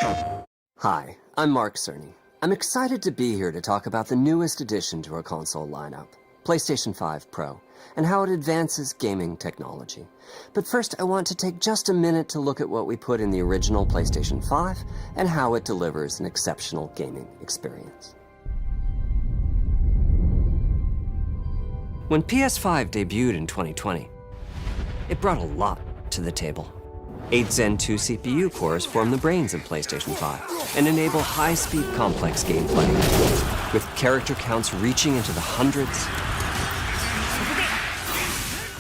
Hi, I'm Mark Cerny. I'm excited to be here to talk about the newest addition to our console lineup, PlayStation 5 Pro, and how it advances gaming technology. But first, I want to take just a minute to look at what we put in the original PlayStation 5 and how it delivers an exceptional gaming experience. When PS5 debuted in 2020, it brought a lot to the table. 8 Zen 2 CPU cores form the brains of PlayStation 5 and enable high-speed complex gameplay, with character counts reaching into the hundreds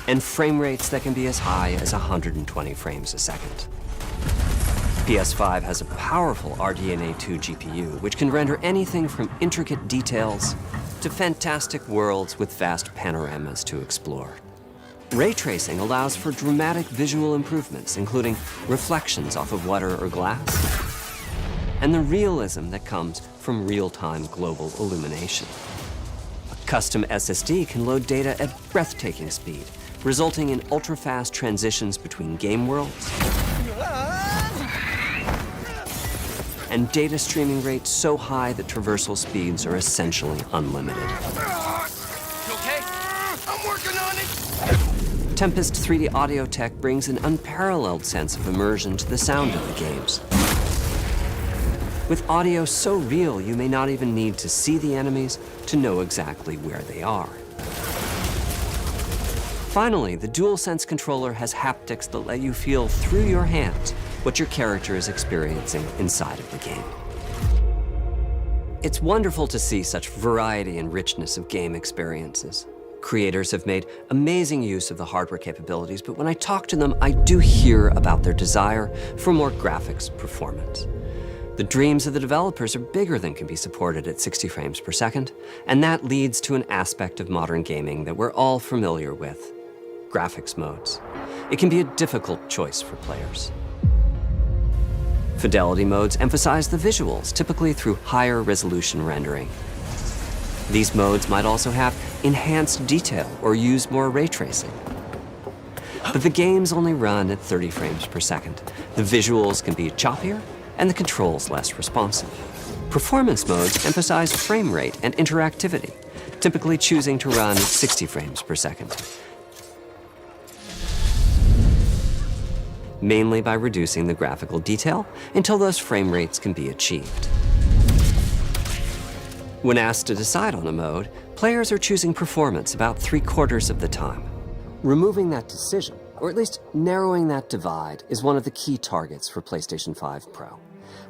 and frame rates that can be as high as 120 frames a second. PS5 has a powerful RDNA 2 GPU, which can render anything from intricate details to fantastic worlds with vast panoramas to explore. Ray tracing allows for dramatic visual improvements, including reflections off of water or glass, and the realism that comes from real-time global illumination. A custom SSD can load data at breathtaking speed, resulting in ultra-fast transitions between game worlds and data streaming rates so high that traversal speeds are essentially unlimited. You okay? I'm working on it! Tempest 3D audio tech brings an unparalleled sense of immersion to the sound of the games. With audio so real, you may not even need to see the enemies to know exactly where they are. Finally, the DualSense controller has haptics that let you feel through your hands what your character is experiencing inside of the game. It's wonderful to see such variety and richness of game experiences. Creators have made amazing use of the hardware capabilities, but when I talk to them, I do hear about their desire for more graphics performance. The dreams of the developers are bigger than can be supported at 60 frames per second, and that leads to an aspect of modern gaming that we're all familiar with: graphics modes. It can be a difficult choice for players. Fidelity modes emphasize the visuals, typically through higher resolution rendering. These modes might also have enhanced detail or use more ray tracing. But the games only run at 30 frames per second. The visuals can be choppier and the controls less responsive. Performance modes emphasize frame rate and interactivity, typically choosing to run at 60 frames per second, mainly by reducing the graphical detail until those frame rates can be achieved. When asked to decide on a mode, players are choosing performance about 3/4 of the time. Removing that decision, or at least narrowing that divide, is one of the key targets for PlayStation 5 Pro.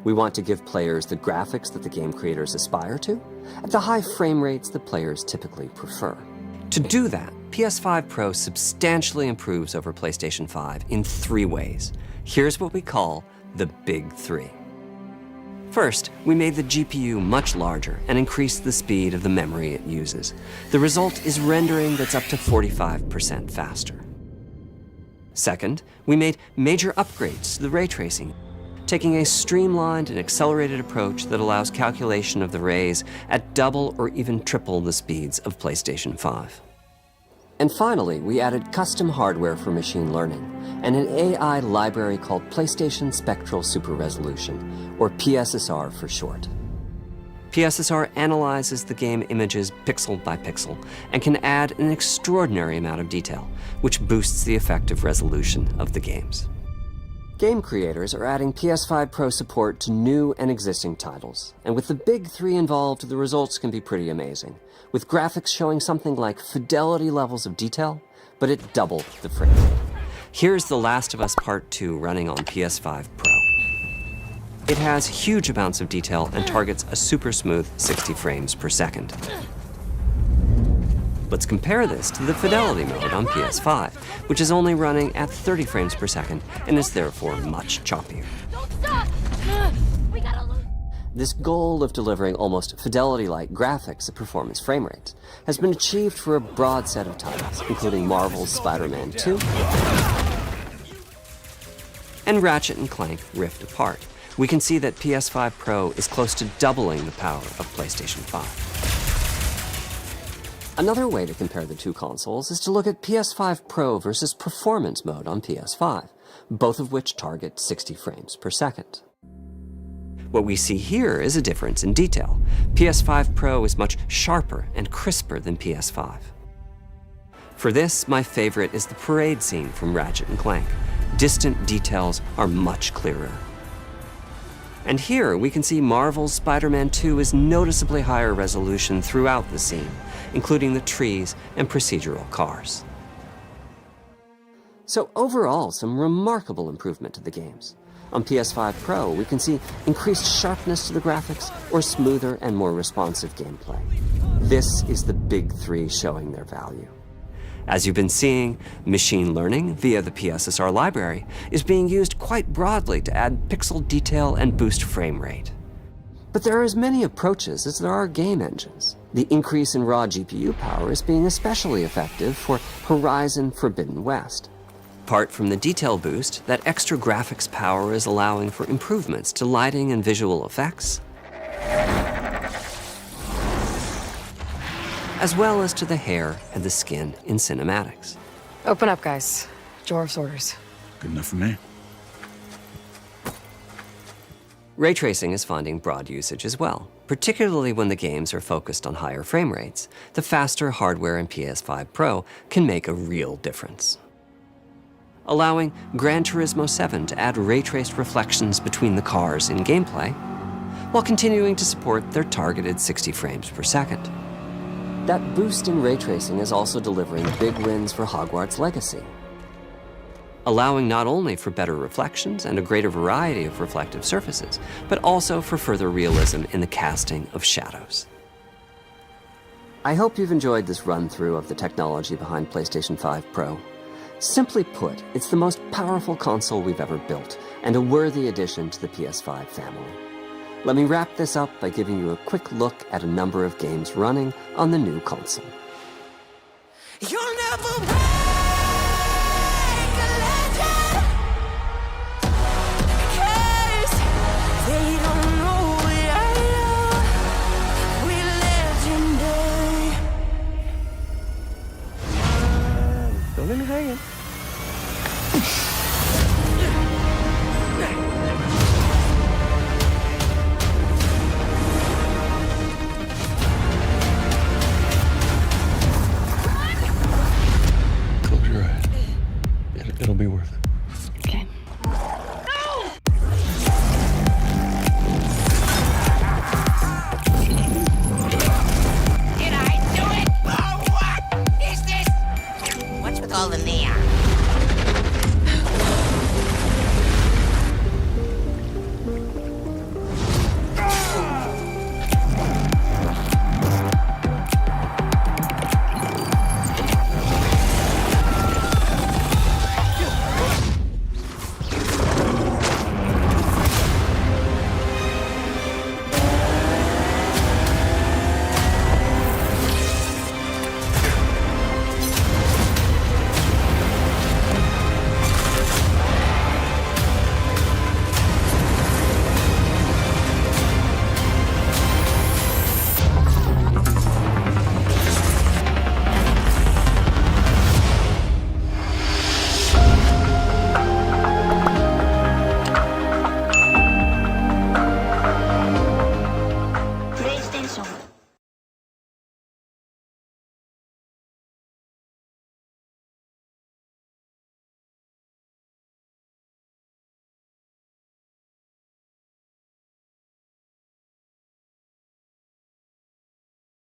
We want to give players the graphics that the game creators aspire to, at the high frame rates that players typically prefer. To do that, PS5 Pro substantially improves over PlayStation 5 in 3 ways. Here's what we call the Big 3. First, we made the GPU much larger and increased the speed of the memory it uses. The result is rendering that's up to 45% faster. Second, we made major upgrades to the ray tracing, taking a streamlined and accelerated approach that allows calculation of the rays at double or even triple the speeds of PlayStation 5. And finally, we added custom hardware for machine learning and an AI library called PlayStation Spectral Super Resolution, or PSSR for short. PSSR analyzes the game images pixel by pixel and can add an extraordinary amount of detail, which boosts the effective resolution of the games. Game creators are adding PS5 Pro support to new and existing titles, and with the Big 3 involved, the results can be pretty amazing, with graphics showing something like fidelity levels of detail, but at double the frame rate. Here's The Last of Us Part 2 running on PS5 Pro. It has huge amounts of detail and targets a super smooth 60 frames per second. Let's compare this to the fidelity mode on PS5, which is only running at 30 frames per second and is therefore much choppier. Don't stop! We gotta lose. This goal of delivering almost fidelity-like graphics at performance frame rates has been achieved for a broad set of titles, including Marvel's Spider-Man 2 and Ratchet & Clank Rift Apart. We can see that PS5 Pro is close to doubling the power of PlayStation 5. Another way to compare the two consoles is to look at PS5 Pro versus Performance mode on PS5, both of which target 60 frames per second. What we see here is a difference in detail. PS5 Pro is much sharper and crisper than PS5. For this, my favorite is the parade scene from Ratchet & Clank. Distant details are much clearer. And here we can see Marvel's Spider-Man 2 is noticeably higher resolution throughout the scene, including the trees and procedural cars. So overall, some remarkable improvement to the games. On PS5 Pro, we can see increased sharpness to the graphics or smoother and more responsive gameplay. This is the big three showing their value. As you've been seeing, machine learning via the PSSR library is being used quite broadly to add pixel detail and boost frame rate. But there are as many approaches as there are game engines. The increase in raw GPU power is being especially effective for Horizon Forbidden West. Apart from the detail boost, that extra graphics power is allowing for improvements to lighting and visual effects, as well as to the hair and the skin in cinematics. Open up, guys. Dwarf's orders. Good enough for me. Ray tracing is finding broad usage as well, particularly when the games are focused on higher frame rates. The faster hardware in PS5 Pro can make a real difference, allowing Gran Turismo 7 to add ray-traced reflections between the cars in gameplay, while continuing to support their targeted 60 frames per second. That boost in ray tracing is also delivering big wins for Hogwarts Legacy, allowing not only for better reflections and a greater variety of reflective surfaces, but also for further realism in the casting of shadows. I hope you've enjoyed this run-through of the technology behind PlayStation 5 Pro. Simply put, it's the most powerful console we've ever built, and a worthy addition to the PS5 family. Let me wrap this up by giving you a quick look at a number of games running on the new console. You'll never